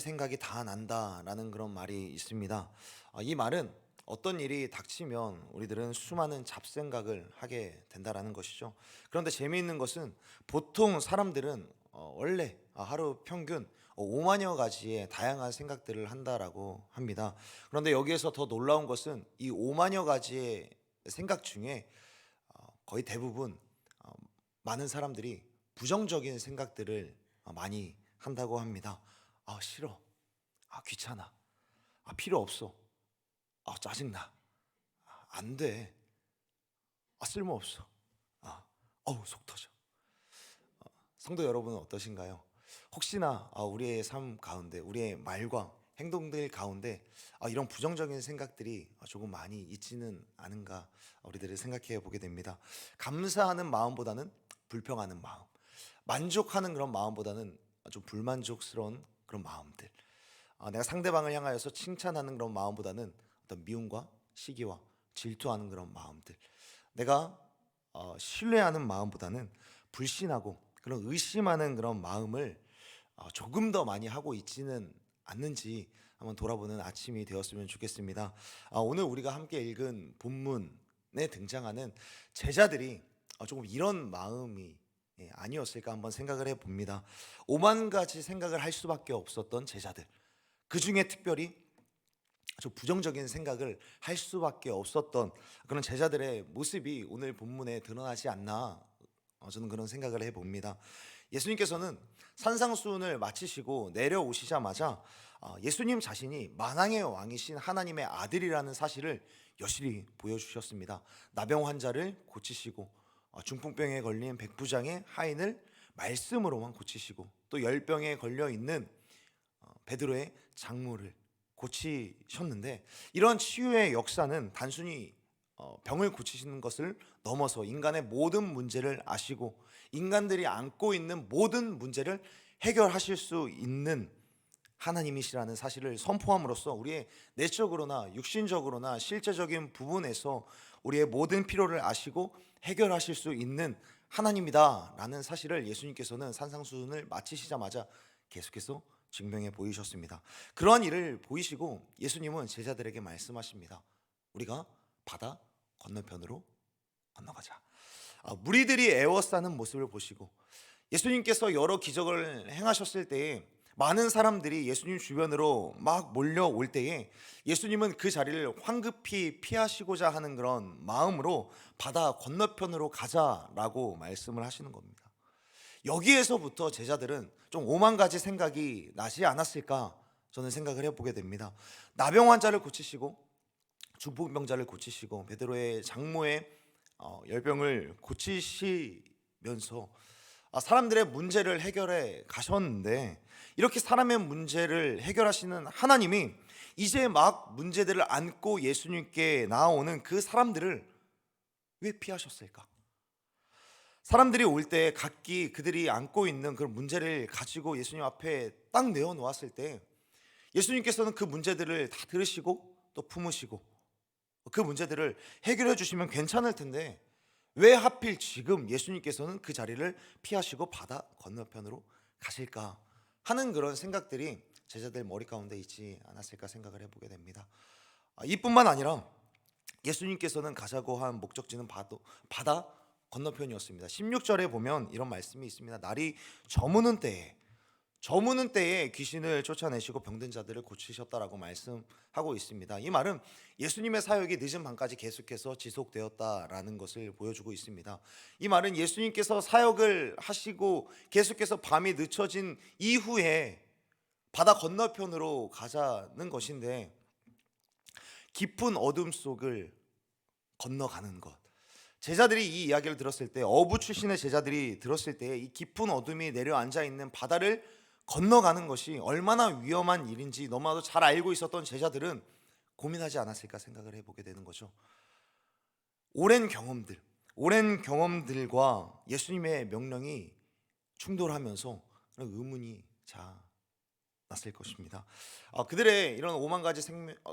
생각이 다 난다라는 그런 말이 있습니다. 이 말은 어떤 일이 닥치면 우리들은 수많은 잡생각을 하게 된다라는 것이죠. 그런데 재미있는 것은 보통 사람들은 원래 하루 평균 5만여 가지의 다양한 생각들을 한다라고 합니다. 그런데 여기에서 더 놀라운 것은 이 5만여 가지의 생각 중에 거의 대부분 어, 많은 사람들이 부정적인 생각들을 많이 한다고 합니다. 싫어. 귀찮아. 필요 없어. 짜증나. 안 돼. 쓸모없어. 속 터져. 성도 여러분은 어떠신가요? 혹시나 우리의 삶 가운데, 우리의 말과 행동들 가운데 이런 부정적인 생각들이 조금 많이 있지는 않은가 우리들을 생각해 보게 됩니다. 감사하는 마음보다는 불평하는 마음, 만족하는 그런 마음보다는 좀 불만족스러운 그런 마음들, 내가 상대방을 향하여서 칭찬하는 그런 마음보다는 어떤 미움과 시기와 질투하는 그런 마음들, 내가 신뢰하는 마음보다는 불신하고 그런 의심하는 그런 마음을 조금 더 많이 하고 있지는 않는지 한번 돌아보는 아침이 되었으면 좋겠습니다. 오늘 우리가 함께 읽은 본문에 등장하는 제자들이 조금 이런 마음이 아니었을까 한번 생각을 해봅니다. 오만 가지 생각을 할 수밖에 없었던 제자들, 그 중에 특별히 아주 부정적인 생각을 할 수밖에 없었던 그런 제자들의 모습이 오늘 본문에 드러나지 않나 저는 그런 생각을 해봅니다. 예수님께서는 산상수훈을 마치시고 내려오시자마자 예수님 자신이 만왕의 왕이신 하나님의 아들이라는 사실을 여실히 보여주셨습니다. 나병 환자를 고치시고 중풍병에 걸린 백부장의 하인을 말씀으로만 고치시고 또 열병에 걸려 있는 베드로의 장모를 고치셨는데, 이런 치유의 역사는 단순히 병을 고치시는 것을 넘어서 인간의 모든 문제를 아시고 인간들이 안고 있는 모든 문제를 해결하실 수 있는 하나님이시라는 사실을 선포함으로써 우리의 내적으로나 육신적으로나 실제적인 부분에서 우리의 모든 필요를 아시고 해결하실 수 있는 하나님이다라는 사실을 예수님께서는 산상수훈을 마치시자마자 계속해서 증명해 보이셨습니다. 그러한 일을 보이시고 예수님은 제자들에게 말씀하십니다. 우리가 바다 건너편으로 건너가자. 무리들이 애워싸는 모습을 보시고 예수님께서 여러 기적을 행하셨을 때에 많은 사람들이 예수님 주변으로 막 몰려올 때에 예수님은 그 자리를 황급히 피하시고자 하는 그런 마음으로 바다 건너편으로 가자라고 말씀을 하시는 겁니다. 여기에서부터 제자들은 좀 오만 가지 생각이 나지 않았을까 저는 생각을 해보게 됩니다. 나병 환자를 고치시고 중풍병자를 고치시고 베드로의 장모의 열병을 고치시면서 사람들의 문제를 해결해 가셨는데, 이렇게 사람의 문제를 해결하시는 하나님이 이제 막 문제들을 안고 예수님께 나아오는 그 사람들을 왜 피하셨을까? 사람들이 올 때 각기 그들이 안고 있는 그런 문제를 가지고 예수님 앞에 딱 내어놓았을 때 예수님께서는 그 문제들을 다 들으시고 또 품으시고 그 문제들을 해결해 주시면 괜찮을 텐데, 왜 하필 지금 예수님께서는 그 자리를 피하시고 바다 건너편으로 가실까 하는 그런 생각들이 제자들 머리 가운데 있지 않았을까 생각을 해보게 됩니다. 이뿐만 아니라 예수님께서는 가자고 한 목적지는 바다 건너편이었습니다. 16절에 보면 이런 말씀이 있습니다. 날이 저무는 때에 귀신을 쫓아내시고 병든 자들을 고치셨다라고 말씀하고 있습니다. 이 말은 예수님의 사역이 늦은 밤까지 계속해서 지속되었다라는 것을 보여주고 있습니다. 이 말은 예수님께서 사역을 하시고 계속해서 밤이 늦춰진 이후에 바다 건너편으로 가자는 것인데, 깊은 어둠 속을 건너가는 것, 제자들이 이 이야기를 들었을 때, 어부 출신의 제자들이 들었을 때 이 깊은 어둠이 내려앉아 있는 바다를 건너가는 것이 얼마나 위험한 일인지 너무나도 잘 알고 있었던 제자들은 고민하지 않았을까 생각을 해보게 되는 거죠. 오랜 경험들과 예수님의 명령이 충돌하면서 그런 의문이 났을 것입니다. 그들의 이런 오만 가지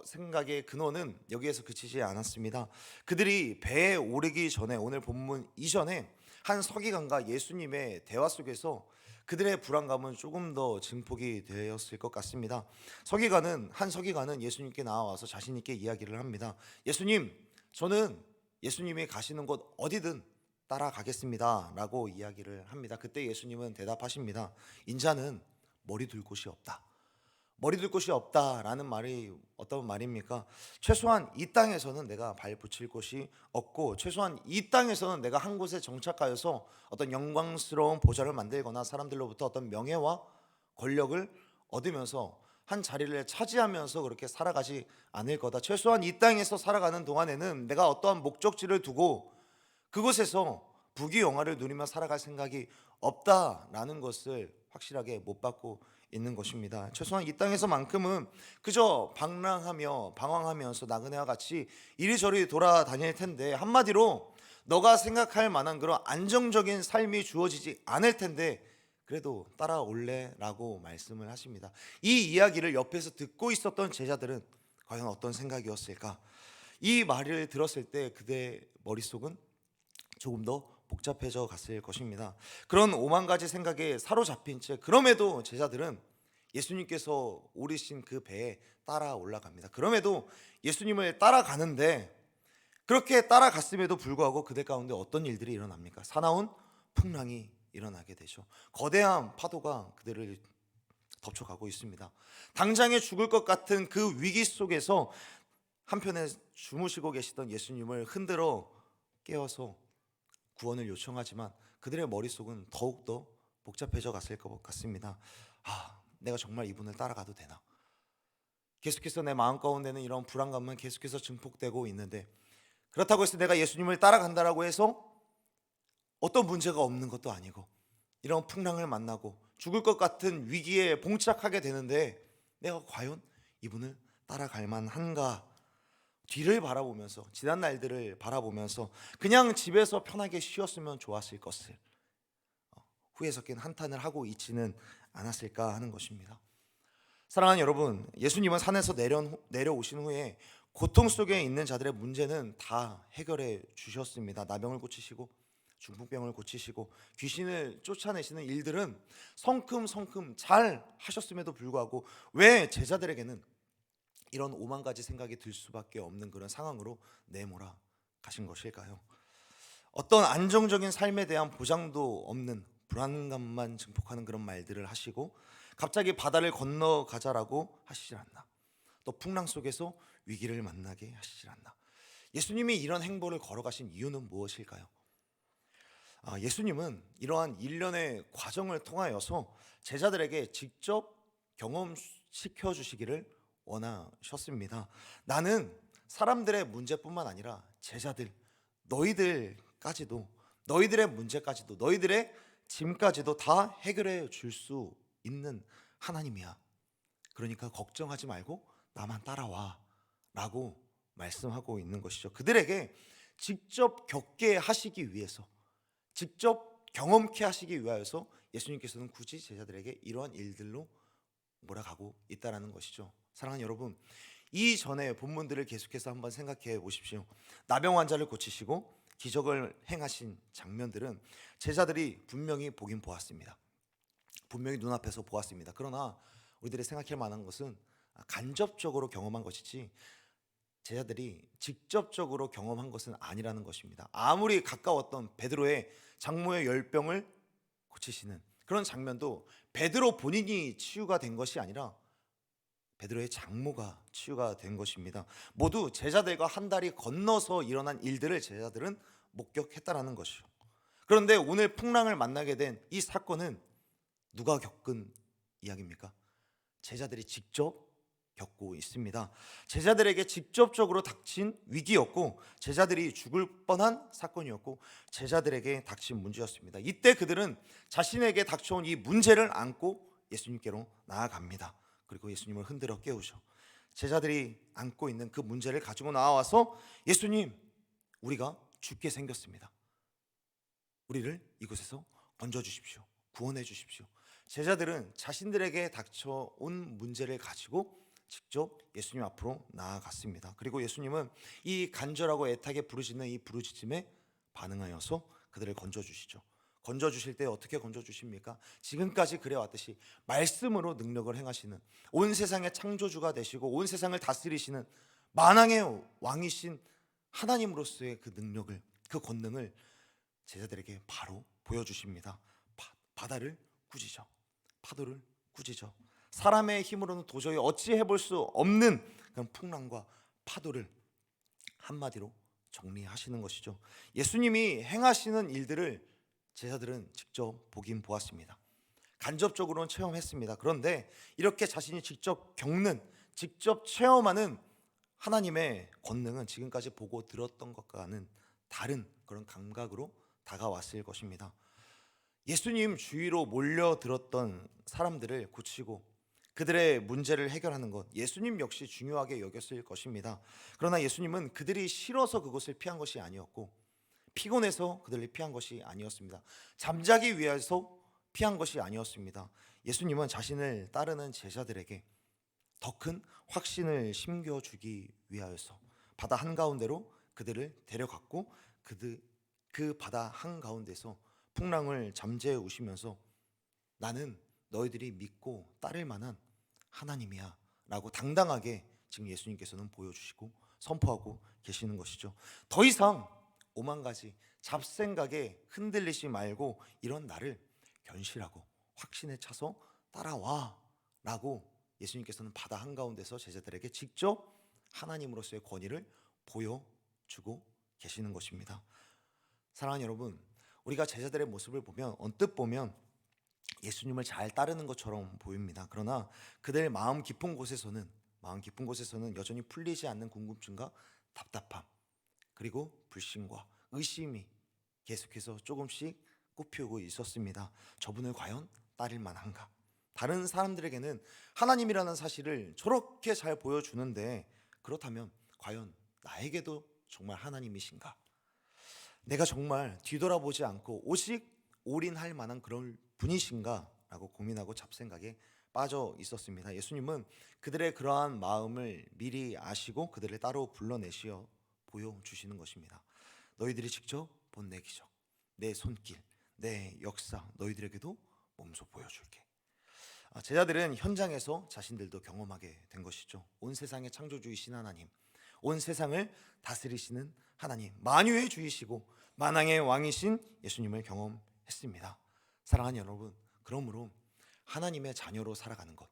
생각의 근원은 여기에서 그치지 않았습니다. 그들이 배에 오르기 전에, 오늘 본문 이전에 한 서기관과 예수님의 대화 속에서 그들의 불안감은 조금 더 증폭이 되었을 것 같습니다. 한 서기관은 예수님께 나와서 자신 있게 이야기를 합니다. 예수님, 저는 예수님이 가시는 곳 어디든 따라가겠습니다라고 이야기를 합니다. 그때 예수님은 대답하십니다. 인자는 머리 둘 곳이 없다. 머리 둘 곳이 없다라는 말이 어떤 말입니까? 최소한 이 땅에서는 내가 발 붙일 곳이 없고, 최소한 이 땅에서는 내가 한 곳에 정착하여서 어떤 영광스러운 보좌를 만들거나 사람들로부터 어떤 명예와 권력을 얻으면서 한 자리를 차지하면서 그렇게 살아가지 않을 거다. 최소한 이 땅에서 살아가는 동안에는 내가 어떠한 목적지를 두고 그곳에서 부귀영화를 누리며 살아갈 생각이 없다라는 것을 확실하게 못 받고 있는 것입니다. 최소한 이 땅에서만큼은 그저 방랑하며 방황하면서 나그네와 같이 이리저리 돌아다닐 텐데, 한마디로 너가 생각할 만한 그런 안정적인 삶이 주어지지 않을 텐데 그래도 따라올래라고 말씀을 하십니다. 이 이야기를 옆에서 듣고 있었던 제자들은 과연 어떤 생각이었을까? 이 말을 들었을 때 그들의 머릿속은 조금 더 복잡해져 갔을 것입니다. 그런 오만 가지 생각에 사로잡힌 채 그럼에도 제자들은 예수님께서 오르신 그 배에 따라 올라갑니다. 그럼에도 예수님을 따라가는데, 그렇게 따라갔음에도 불구하고 그들 가운데 어떤 일들이 일어납니까? 사나운 풍랑이 일어나게 되죠. 거대한 파도가 그들을 덮쳐가고 있습니다. 당장에 죽을 것 같은 그 위기 속에서 한편에 주무시고 계시던 예수님을 흔들어 깨워서 구원을 요청하지만 그들의 머릿속은 더욱더 복잡해져 갔을 것 같습니다. 내가 정말 이분을 따라가도 되나? 계속해서 내 마음 가운데는 이런 불안감은 계속해서 증폭되고 있는데, 그렇다고 해서 내가 예수님을 따라간다라고 해서 어떤 문제가 없는 것도 아니고, 이런 풍랑을 만나고 죽을 것 같은 위기에 봉착하게 되는데 내가 과연 이분을 따라갈 만한가? 뒤를 바라보면서, 지난 날들을 바라보면서 그냥 집에서 편하게 쉬었으면 좋았을 것을 후회 섞인 한탄을 하고 있지는 않았을까 하는 것입니다. 사랑하는 여러분, 예수님은 산에서 내려오신 후에 고통 속에 있는 자들의 문제는 다 해결해 주셨습니다. 나병을 고치시고 중풍병을 고치시고 귀신을 쫓아내시는 일들은 성큼성큼 잘 하셨음에도 불구하고 왜 제자들에게는 이런 오만 가지 생각이 들 수밖에 없는 그런 상황으로 내몰아 가신 것일까요? 어떤 안정적인 삶에 대한 보장도 없는 불안감만 증폭하는 그런 말들을 하시고, 갑자기 바다를 건너가자라고 하시질 않나, 또 풍랑 속에서 위기를 만나게 하시질 않나. 예수님이 이런 행보를 걸어가신 이유는 무엇일까요? 예수님은 이러한 일련의 과정을 통하여서 제자들에게 직접 경험시켜 주시기를 원하셨습니다. 나는 사람들의 문제뿐만 아니라 제자들, 너희들의 문제까지도, 너희들의 짐까지도 다 해결해 줄 수 있는 하나님이야. 그러니까 걱정하지 말고 나만 따라와 라고 말씀하고 있는 것이죠. 그들에게 직접 겪게 하시기 위해서, 직접 경험케 하시기 위하여서 예수님께서는 굳이 제자들에게 이러한 일들로 몰아가고 있다는 것이죠. 사랑하는 여러분, 이전에 본문들을 계속해서 한번 생각해 보십시오. 나병 환자를 고치시고 기적을 행하신 장면들은 제자들이 분명히 보긴 보았습니다. 분명히 눈앞에서 보았습니다. 그러나 우리들이 생각할 만한 것은 간접적으로 경험한 것이지 제자들이 직접적으로 경험한 것은 아니라는 것입니다. 아무리 가까웠던 베드로의 장모의 열병을 고치시는 그런 장면도 베드로 본인이 치유가 된 것이 아니라 베드로의 장모가 치유가 된 것입니다. 모두 제자들과 한 다리 건너서 일어난 일들을 제자들은 목격했다라는 것이죠. 그런데 오늘 풍랑을 만나게 된 이 사건은 누가 겪은 이야기입니까? 제자들이 직접 겪고 있습니다. 제자들에게 직접적으로 닥친 위기였고, 제자들이 죽을 뻔한 사건이었고, 제자들에게 닥친 문제였습니다. 이때 그들은 자신에게 닥쳐온 이 문제를 안고 예수님께로 나아갑니다. 그리고 예수님을 흔들어 깨우죠. 제자들이 안고 있는 그 문제를 가지고 나와서 예수님, 우리가 죽게 생겼습니다. 우리를 이곳에서 건져주십시오. 구원해 주십시오. 제자들은 자신들에게 닥쳐온 문제를 가지고 직접 예수님 앞으로 나아갔습니다. 그리고 예수님은 이 간절하고 애타게 부르짖는 이 부르짖음에 반응하여서 그들을 건져주시죠. 건져주실 때 어떻게 건져주십니까? 지금까지 그래왔듯이 말씀으로 능력을 행하시는, 온 세상의 창조주가 되시고 온 세상을 다스리시는 만왕의 왕이신 하나님으로서의 그 능력을, 그 권능을 제자들에게 바로 보여주십니다. 바다를 꾸짖어, 파도를 꾸짖어. 사람의 힘으로는 도저히 어찌 해볼 수 없는 그런 풍랑과 파도를 한마디로 정리하시는 것이죠. 예수님이 행하시는 일들을 제자들은 직접 보긴 보았습니다. 간접적으로는 체험했습니다. 그런데 이렇게 자신이 직접 겪는, 직접 체험하는 하나님의 권능은 지금까지 보고 들었던 것과는 다른 그런 감각으로 다가왔을 것입니다. 예수님 주위로 몰려들었던 사람들을 고치고 그들의 문제를 해결하는 것, 예수님 역시 중요하게 여겼을 것입니다. 그러나 예수님은 그들이 싫어서 그것을 피한 것이 아니었고, 피곤해서 그들을 피한 것이 아니었습니다. 잠자기 위해서 피한 것이 아니었습니다. 예수님은 자신을 따르는 제자들에게 더 큰 확신을 심겨주기 위하여서 바다 한가운데로 그들을 데려갔고, 그 바다 한가운데서 풍랑을 잠재우시면서 나는 너희들이 믿고 따를 만한 하나님이야 라고 당당하게 지금 예수님께서는 보여주시고 선포하고 계시는 것이죠. 더 이상 오만 가지 잡생각에 흔들리지 말고 이런 나를 견실하고 확신에 차서 따라와 라고 예수님께서는 바다 한가운데서 제자들에게 직접 하나님으로서의 권위를 보여주고 계시는 것입니다. 사랑하는 여러분, 우리가 제자들의 모습을 보면 언뜻 보면 예수님을 잘 따르는 것처럼 보입니다. 그러나 그들 마음 깊은 곳에서는 여전히 풀리지 않는 궁금증과 답답함, 그리고 불신과 의심이 계속해서 조금씩 꽃피우고 있었습니다. 저분을 과연 따를 만한가? 다른 사람들에게는 하나님이라는 사실을 저렇게 잘 보여주는데, 그렇다면 과연 나에게도 정말 하나님이신가? 내가 정말 뒤돌아보지 않고 오직 올인할 만한 그런 분이신가? 라고 고민하고 잡생각에 빠져 있었습니다. 예수님은 그들의 그러한 마음을 미리 아시고 그들을 따로 불러내시어 보여주시는 것입니다. 너희들이 직접 본 내 기적, 내 손길, 내 역사 너희들에게도 몸소 보여줄게. 제자들은 현장에서 자신들도 경험하게 된 것이죠. 온 세상의 창조주이신 하나님, 온 세상을 다스리시는 하나님, 만유의 주이시고 만왕의 왕이신 예수님을 경험했습니다. 사랑하는 여러분, 그러므로 하나님의 자녀로 살아가는 것,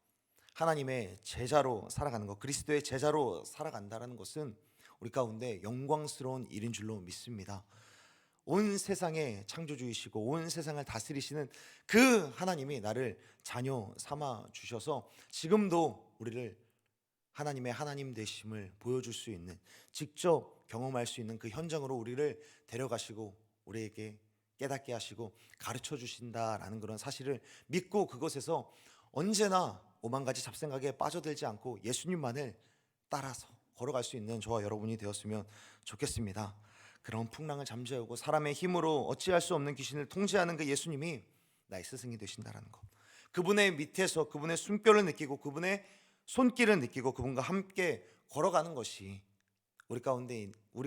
하나님의 제자로 살아가는 것, 그리스도의 제자로 살아간다는 것은 우리 가운데 영광스러운 일인 줄로 믿습니다. 온 세상의 창조주이시고 온 세상을 다스리시는 그 하나님이 나를 자녀 삼아 주셔서 지금도 우리를 하나님의 하나님 되심을 보여줄 수 있는, 직접 경험할 수 있는 그 현장으로 우리를 데려가시고 우리에게 깨닫게 하시고 가르쳐 주신다라는 그런 사실을 믿고 그것에서 언제나 오만 가지 잡생각에 빠져들지 않고 예수님만을 따라서 걸어갈 수 있는 저와 여러분이 되었으면 좋겠습니다. 그런 풍랑을 잠재우고 사람의 힘으로 어찌할 수 없는 귀신을 통제하는 그 예수님이 나의 스승이 되신다라는 것, 그분의 밑에서 그분의 숨결을 느끼고 그분의 손길을 느끼고 그분과 함께 걸어가는 것이 우리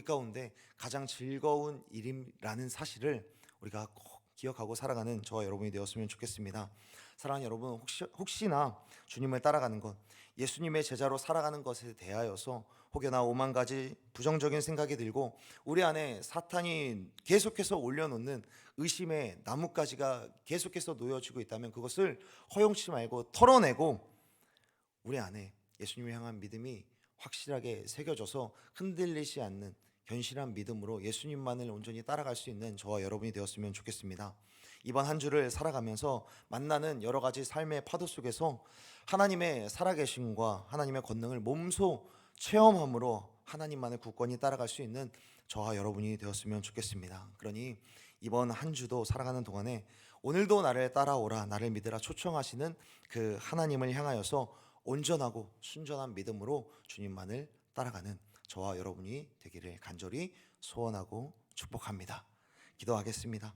가운데 가장 즐거운 일이라는 사실을 우리가 꼭 기억하고 살아가는 저와 여러분이 되었으면 좋겠습니다. 사랑하는 여러분, 혹시나 주님을 따라가는 것, 예수님의 제자로 살아가는 것에 대하여서 혹여나 오만 가지 부정적인 생각이 들고 우리 안에 사탄이 계속해서 올려놓는 의심의 나뭇가지가 계속해서 놓여지고 있다면 그것을 허용치 말고 털어내고 우리 안에 예수님을 향한 믿음이 확실하게 새겨져서 흔들리지 않는 견실한 믿음으로 예수님만을 온전히 따라갈 수 있는 저와 여러분이 되었으면 좋겠습니다. 이번 한 주를 살아가면서 만나는 여러 가지 삶의 파도 속에서 하나님의 살아계심과 하나님의 권능을 몸소 체험함으로 하나님만을 굳건히 따라갈 수 있는 저와 여러분이 되었으면 좋겠습니다. 그러니 이번 한 주도 살아가는 동안에 오늘도 나를 따라오라, 나를 믿으라 초청하시는 그 하나님을 향하여서 온전하고 순전한 믿음으로 주님만을 따라가는 저와 여러분이 되기를 간절히 소원하고 축복합니다. 기도하겠습니다.